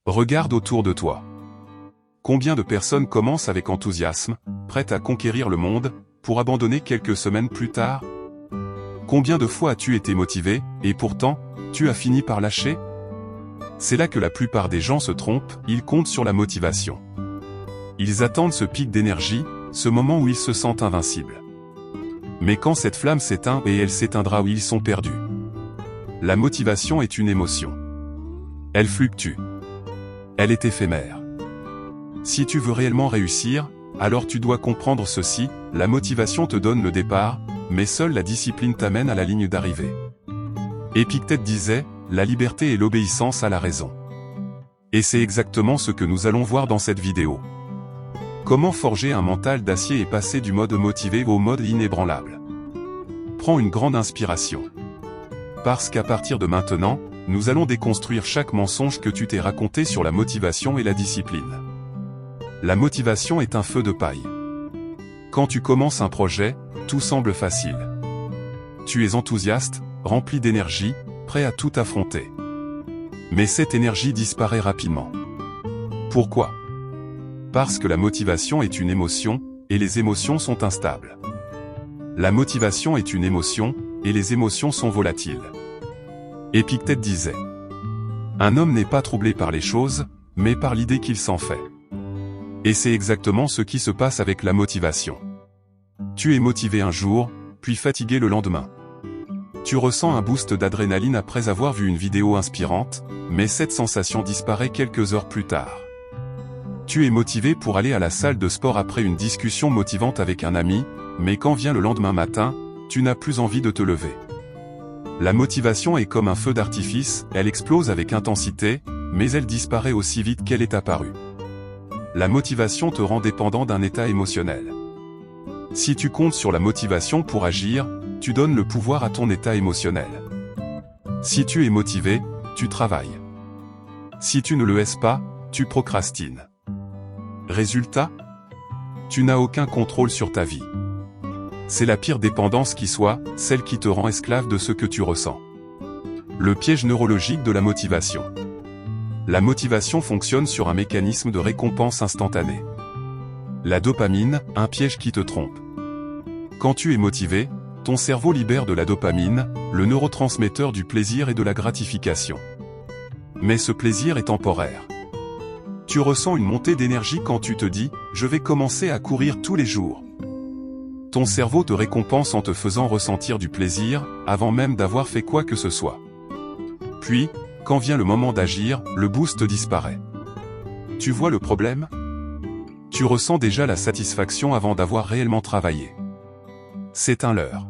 Regarde autour de toi. Combien de personnes commencent avec enthousiasme, prêtes à conquérir le monde, pour abandonner quelques semaines plus tard? Combien de fois as-tu été motivé, et pourtant, tu as fini par lâcher? C'est là que la plupart des gens se trompent, ils comptent sur la motivation. Ils attendent ce pic d'énergie, ce moment où ils se sentent invincibles. Mais quand cette flamme s'éteint, et elle s'éteindra où ils sont perdus. La motivation est une émotion. Elle fluctue. Elle est éphémère. Si tu veux réellement réussir, alors tu dois comprendre ceci, la motivation te donne le départ, mais seule la discipline t'amène à la ligne d'arrivée. Épictète disait, la liberté est l'obéissance à la raison. Et c'est exactement ce que nous allons voir dans cette vidéo. Comment forger un mental d'acier et passer du mode motivé au mode inébranlable. Prends une grande inspiration. Parce qu'à partir de maintenant, nous allons déconstruire chaque mensonge que tu t'es raconté sur la motivation et la discipline. La motivation est un feu de paille. Quand tu commences un projet, tout semble facile. Tu es enthousiaste, rempli d'énergie, prêt à tout affronter. Mais cette énergie disparaît rapidement. Pourquoi? Parce que la motivation est une émotion, et les émotions sont instables. La motivation est une émotion, et les émotions sont volatiles. Épictète disait: un homme n'est pas troublé par les choses, mais par l'idée qu'il s'en fait. Et c'est exactement ce qui se passe avec la motivation. Tu es motivé un jour, puis fatigué le lendemain. Tu ressens un boost d'adrénaline après avoir vu une vidéo inspirante, mais cette sensation disparaît quelques heures plus tard. Tu es motivé pour aller à la salle de sport après une discussion motivante avec un ami, mais quand vient le lendemain matin, tu n'as plus envie de te lever. La motivation est comme un feu d'artifice, elle explose avec intensité, mais elle disparaît aussi vite qu'elle est apparue. La motivation te rend dépendant d'un état émotionnel. Si tu comptes sur la motivation pour agir, tu donnes le pouvoir à ton état émotionnel. Si tu es motivé, tu travailles. Si tu ne le es pas, tu procrastines. Résultat? Tu n'as aucun contrôle sur ta vie. C'est la pire dépendance qui soit, celle qui te rend esclave de ce que tu ressens. Le piège neurologique de la motivation. La motivation fonctionne sur un mécanisme de récompense instantanée. La dopamine, un piège qui te trompe. Quand tu es motivé, ton cerveau libère de la dopamine, le neurotransmetteur du plaisir et de la gratification. Mais ce plaisir est temporaire. Tu ressens une montée d'énergie quand tu te dis « je vais commencer à courir tous les jours ». Ton cerveau te récompense en te faisant ressentir du plaisir, avant même d'avoir fait quoi que ce soit. Puis, quand vient le moment d'agir, le boost disparaît. Tu vois le problème? Tu ressens déjà la satisfaction avant d'avoir réellement travaillé. C'est un leurre.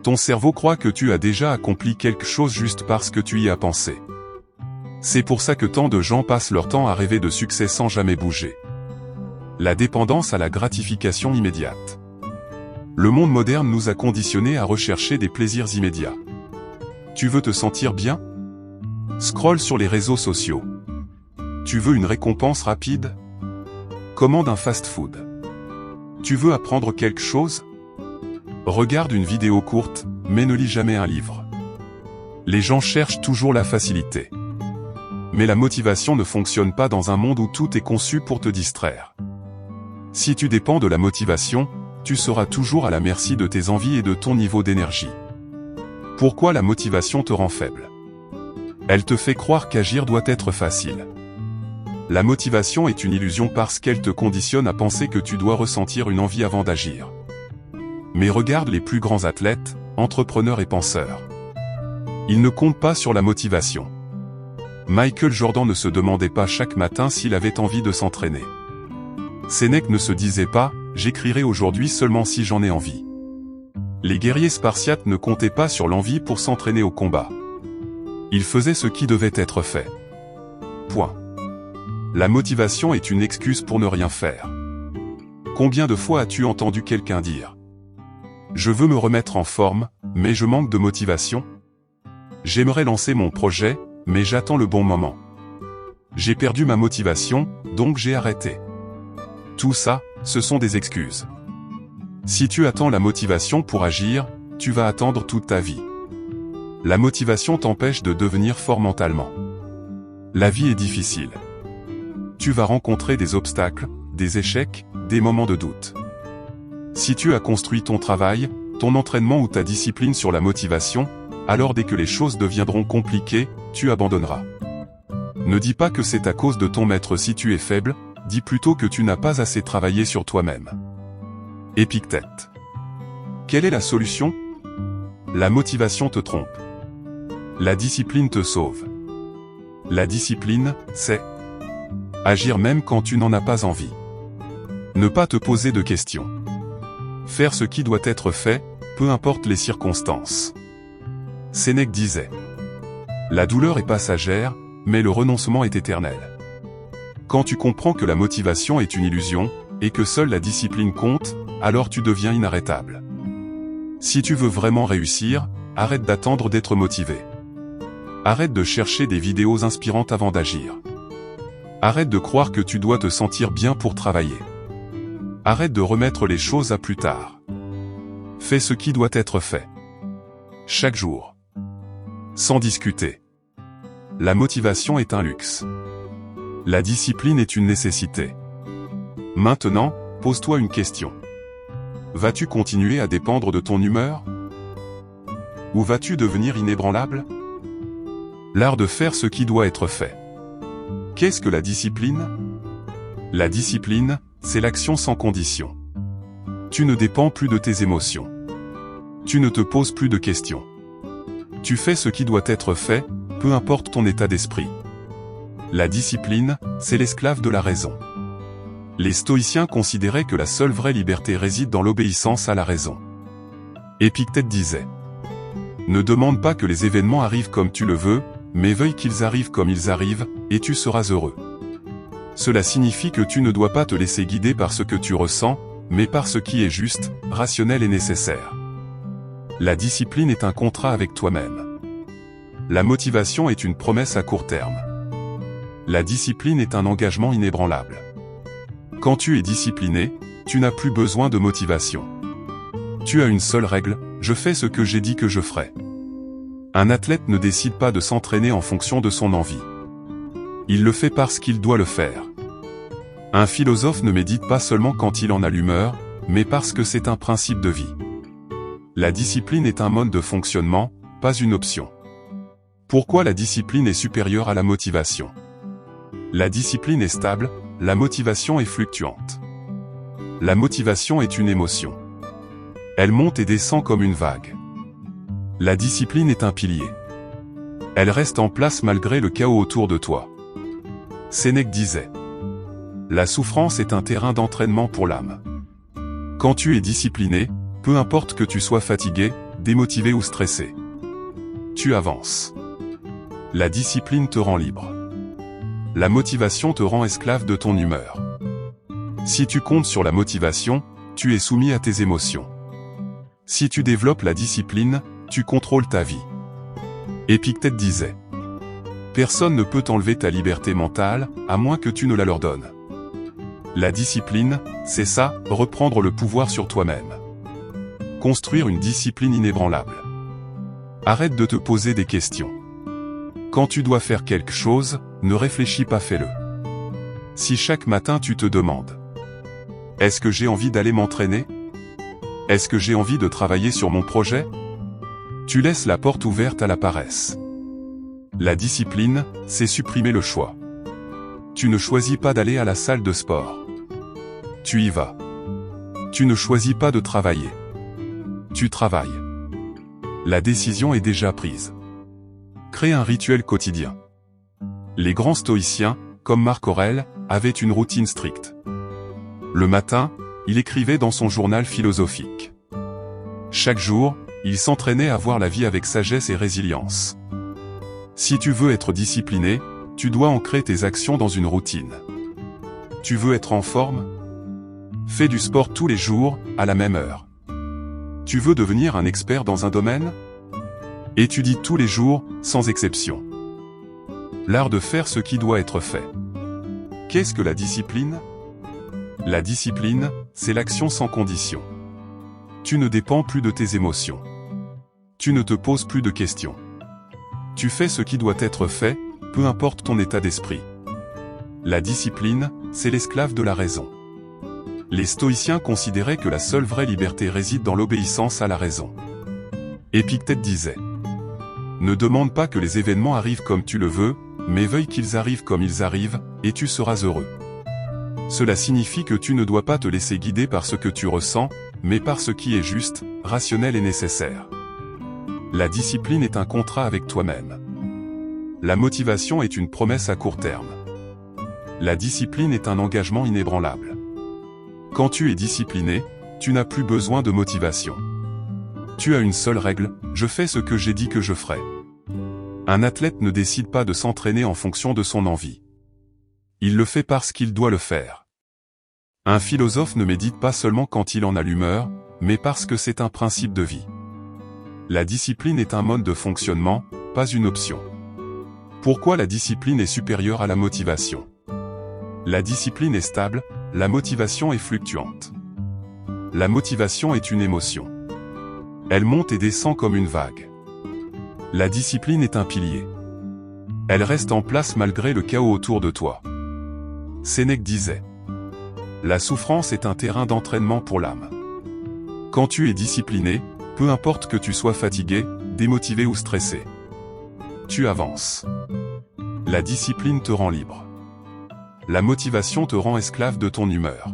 Ton cerveau croit que tu as déjà accompli quelque chose juste parce que tu y as pensé. C'est pour ça que tant de gens passent leur temps à rêver de succès sans jamais bouger. La dépendance à la gratification immédiate. Le monde moderne nous a conditionnés à rechercher des plaisirs immédiats. Tu veux te sentir bien? Scrolle sur les réseaux sociaux. Tu veux une récompense rapide? Commande un fast-food. Tu veux apprendre quelque chose? Regarde une vidéo courte, mais ne lis jamais un livre. Les gens cherchent toujours la facilité. Mais la motivation ne fonctionne pas dans un monde où tout est conçu pour te distraire. Si tu dépends de la motivation, tu seras toujours à la merci de tes envies et de ton niveau d'énergie. Pourquoi la motivation te rend faible? Elle te fait croire qu'agir doit être facile. La motivation est une illusion parce qu'elle te conditionne à penser que tu dois ressentir une envie avant d'agir. Mais regarde les plus grands athlètes, entrepreneurs et penseurs. Ils ne comptent pas sur la motivation. Michael Jordan ne se demandait pas chaque matin s'il avait envie de s'entraîner. Sénèque ne se disait pas « j'écrirai aujourd'hui seulement si j'en ai envie ». Les guerriers spartiates ne comptaient pas sur l'envie pour s'entraîner au combat. Ils faisaient ce qui devait être fait. Point. La motivation est une excuse pour ne rien faire. Combien de fois as-tu entendu quelqu'un dire « je veux me remettre en forme, mais je manque de motivation. J'aimerais lancer mon projet, mais j'attends le bon moment. J'ai perdu ma motivation, donc j'ai arrêté. » Tout ça, ce sont des excuses. Si tu attends la motivation pour agir, tu vas attendre toute ta vie. La motivation t'empêche de devenir fort mentalement. La vie est difficile. Tu vas rencontrer des obstacles, des échecs, des moments de doute. Si tu as construit ton travail, ton entraînement ou ta discipline sur la motivation, alors dès que les choses deviendront compliquées, tu abandonneras. Ne dis pas que c'est à cause de ton maître si tu es faible, dis plutôt que tu n'as pas assez travaillé sur toi-même. Épictète. Quelle est la solution? La motivation te trompe. La discipline te sauve. La discipline, c'est agir même quand tu n'en as pas envie. Ne pas te poser de questions. Faire ce qui doit être fait, peu importe les circonstances. Sénèque disait: la douleur est passagère, mais le renoncement est éternel. Quand tu comprends que la motivation est une illusion, et que seule la discipline compte, alors tu deviens inarrêtable. Si tu veux vraiment réussir, arrête d'attendre d'être motivé. Arrête de chercher des vidéos inspirantes avant d'agir. Arrête de croire que tu dois te sentir bien pour travailler. Arrête de remettre les choses à plus tard. Fais ce qui doit être fait. Chaque jour. Sans discuter. La motivation est un luxe. La discipline est une nécessité. Maintenant, pose-toi une question. Vas-tu continuer à dépendre de ton humeur? Ou vas-tu devenir inébranlable? L'art de faire ce qui doit être fait. Qu'est-ce que la discipline? La discipline, c'est l'action sans condition. Tu ne dépends plus de tes émotions. Tu ne te poses plus de questions. Tu fais ce qui doit être fait, peu importe ton état d'esprit. La discipline, c'est l'esclave de la raison. Les stoïciens considéraient que la seule vraie liberté réside dans l'obéissance à la raison. Épictète disait: ne demande pas que les événements arrivent comme tu le veux, mais veuille qu'ils arrivent comme ils arrivent, et tu seras heureux. Cela signifie que tu ne dois pas te laisser guider par ce que tu ressens, mais par ce qui est juste, rationnel et nécessaire. La discipline est un contrat avec toi-même. La motivation est une promesse à court terme. La discipline est un engagement inébranlable. Quand tu es discipliné, tu n'as plus besoin de motivation. Tu as une seule règle: je fais ce que j'ai dit que je ferai. Un athlète ne décide pas de s'entraîner en fonction de son envie. Il le fait parce qu'il doit le faire. Un philosophe ne médite pas seulement quand il en a l'humeur, mais parce que c'est un principe de vie. La discipline est un mode de fonctionnement, pas une option. Pourquoi la discipline est supérieure à la motivation? La discipline est stable, la motivation est fluctuante. La motivation est une émotion. Elle monte et descend comme une vague. La discipline est un pilier. Elle reste en place malgré le chaos autour de toi. Sénèque disait: la souffrance est un terrain d'entraînement pour l'âme. Quand tu es discipliné, peu importe que tu sois fatigué, démotivé ou stressé, tu avances. La discipline te rend libre. La motivation te rend esclave de ton humeur. Si tu comptes sur la motivation, tu es soumis à tes émotions. Si tu développes la discipline, tu contrôles ta vie. Épictète disait: personne ne peut enlever ta liberté mentale, à moins que tu ne la leur donnes. La discipline, c'est ça, reprendre le pouvoir sur toi-même. Construire une discipline inébranlable. Arrête de te poser des questions. Quand tu dois faire quelque chose, ne réfléchis pas, fais-le. Si chaque matin tu te demandes: est-ce que j'ai envie d'aller m'entraîner? Est-ce que j'ai envie de travailler sur mon projet? Tu laisses la porte ouverte à la paresse. La discipline, c'est supprimer le choix. Tu ne choisis pas d'aller à la salle de sport. Tu y vas. Tu ne choisis pas de travailler. Tu travailles. La décision est déjà prise. Crée un rituel quotidien. Les grands stoïciens, comme Marc Aurèle, avaient une routine stricte. Le matin, il écrivait dans son journal philosophique. Chaque jour, il s'entraînait à voir la vie avec sagesse et résilience. Si tu veux être discipliné, tu dois ancrer tes actions dans une routine. Tu veux être en forme? Fais du sport tous les jours, à la même heure. Tu veux devenir un expert dans un domaine? Étudie tous les jours, sans exception. L'art de faire ce qui doit être fait. Qu'est-ce que la discipline? La discipline, c'est l'action sans condition. Tu ne dépends plus de tes émotions. Tu ne te poses plus de questions. Tu fais ce qui doit être fait, peu importe ton état d'esprit. La discipline, c'est l'esclave de la raison. Les stoïciens considéraient que la seule vraie liberté réside dans l'obéissance à la raison. Épictète disait: ne demande pas que les événements arrivent comme tu le veux, mais veuille qu'ils arrivent comme ils arrivent, et tu seras heureux. Cela signifie que tu ne dois pas te laisser guider par ce que tu ressens, mais par ce qui est juste, rationnel et nécessaire. La discipline est un contrat avec toi-même. La motivation est une promesse à court terme. La discipline est un engagement inébranlable. Quand tu es discipliné, tu n'as plus besoin de motivation. Tu as une seule règle: je fais ce que j'ai dit que je ferai. Un athlète ne décide pas de s'entraîner en fonction de son envie. Il le fait parce qu'il doit le faire. Un philosophe ne médite pas seulement quand il en a l'humeur, mais parce que c'est un principe de vie. La discipline est un mode de fonctionnement, pas une option. Pourquoi la discipline est supérieure à la motivation? La discipline est stable, la motivation est fluctuante. La motivation est une émotion. Elle monte et descend comme une vague. La discipline est un pilier. Elle reste en place malgré le chaos autour de toi. Sénèque disait: la souffrance est un terrain d'entraînement pour l'âme. Quand tu es discipliné, peu importe que tu sois fatigué, démotivé ou stressé, tu avances. La discipline te rend libre. La motivation te rend esclave de ton humeur.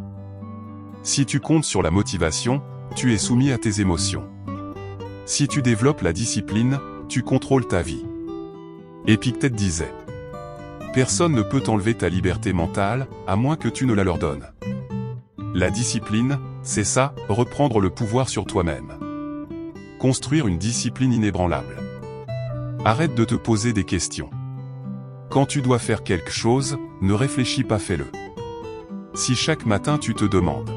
Si tu comptes sur la motivation, tu es soumis à tes émotions. Si tu développes la discipline, tu contrôles ta vie. Épictète disait: personne ne peut enlever ta liberté mentale, à moins que tu ne la leur donnes. La discipline, c'est ça, reprendre le pouvoir sur toi-même. Construire une discipline inébranlable. Arrête de te poser des questions. Quand tu dois faire quelque chose, ne réfléchis pas, fais-le. Si chaque matin tu te demandes: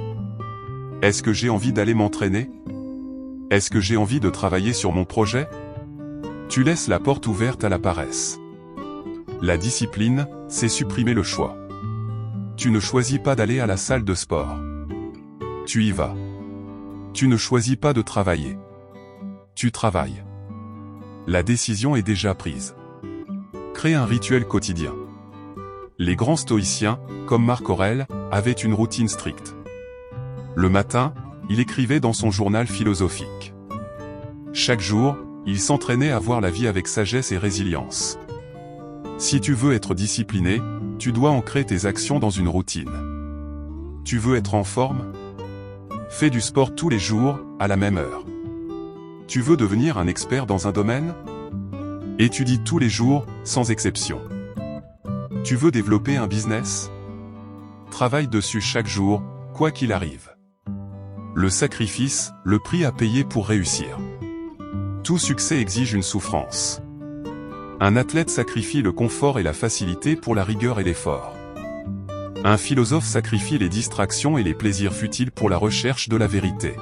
est-ce que j'ai envie d'aller m'entraîner? Est-ce que j'ai envie de travailler sur mon projet? Tu laisses la porte ouverte à la paresse. La discipline, c'est supprimer le choix. Tu ne choisis pas d'aller à la salle de sport. Tu y vas. Tu ne choisis pas de travailler. Tu travailles. La décision est déjà prise. Crée un rituel quotidien. Les grands stoïciens, comme Marc Aurèle, avaient une routine stricte. Le matin, il écrivait dans son journal philosophique. Chaque jour, il s'entraînait à voir la vie avec sagesse et résilience. Si tu veux être discipliné, tu dois ancrer tes actions dans une routine. Tu veux être en forme? Fais du sport tous les jours, à la même heure. Tu veux devenir un expert dans un domaine? Étudie tous les jours, sans exception. Tu veux développer un business? Travaille dessus chaque jour, quoi qu'il arrive. Le sacrifice, le prix à payer pour réussir. Tout succès exige une souffrance. Un athlète sacrifie le confort et la facilité pour la rigueur et l'effort. Un philosophe sacrifie les distractions et les plaisirs futiles pour la recherche de la vérité.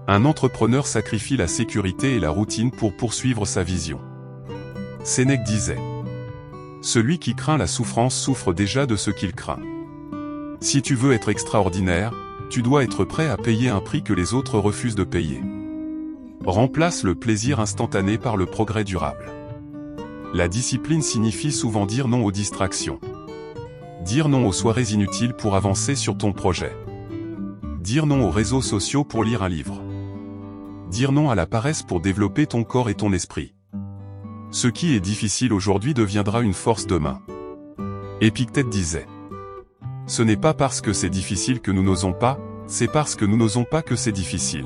Un entrepreneur sacrifie la sécurité et la routine pour poursuivre sa vision. Sénèque disait: celui qui craint la souffrance souffre déjà de ce qu'il craint. Si tu veux être extraordinaire, tu dois être prêt à payer un prix que les autres refusent de payer. Remplace le plaisir instantané par le progrès durable. La discipline signifie souvent dire non aux distractions. Dire non aux soirées inutiles pour avancer sur ton projet. Dire non aux réseaux sociaux pour lire un livre. Dire non à la paresse pour développer ton corps et ton esprit. Ce qui est difficile aujourd'hui deviendra une force demain. Épictète disait: ce n'est pas parce que c'est difficile que nous n'osons pas, c'est parce que nous n'osons pas que c'est difficile.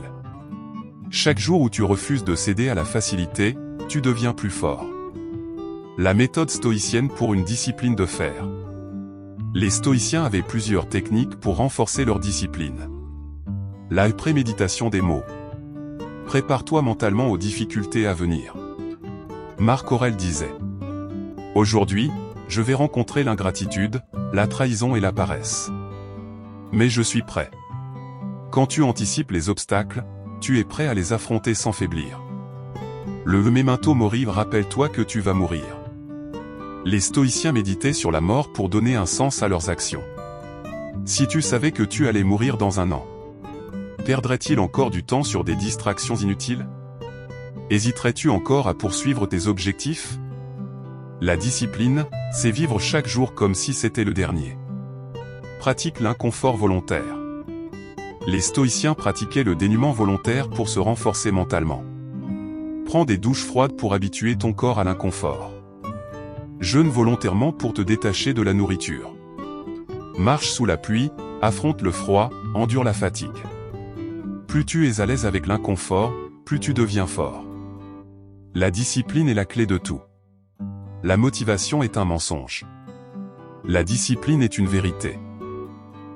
Chaque jour où tu refuses de céder à la facilité, tu deviens plus fort. La méthode stoïcienne pour une discipline de fer. Les stoïciens avaient plusieurs techniques pour renforcer leur discipline. La préméditation des mots. Prépare-toi mentalement aux difficultés à venir. Marc Aurèle disait: aujourd'hui, je vais rencontrer l'ingratitude, la trahison et la paresse. Mais je suis prêt. Quand tu anticipes les obstacles, tu es prêt à les affronter sans faiblir. Le memento mori, rappelle-toi que tu vas mourir. Les stoïciens méditaient sur la mort pour donner un sens à leurs actions. Si tu savais que tu allais mourir dans un an, perdrais-tu encore du temps sur des distractions inutiles? Hésiterais-tu encore à poursuivre tes objectifs? La discipline, c'est vivre chaque jour comme si c'était le dernier. Pratique l'inconfort volontaire. Les stoïciens pratiquaient le dénuement volontaire pour se renforcer mentalement. Prends des douches froides pour habituer ton corps à l'inconfort. Jeûne volontairement pour te détacher de la nourriture. Marche sous la pluie, affronte le froid, endure la fatigue. Plus tu es à l'aise avec l'inconfort, plus tu deviens fort. La discipline est la clé de tout. La motivation est un mensonge. La discipline est une vérité.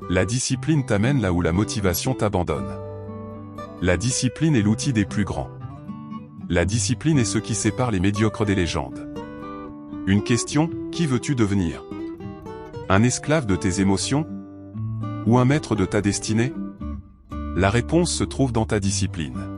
La discipline t'amène là où la motivation t'abandonne. La discipline est l'outil des plus grands. La discipline est ce qui sépare les médiocres des légendes. Une question, qui veux-tu devenir? Un esclave de tes émotions? Ou un maître de ta destinée? La réponse se trouve dans ta discipline.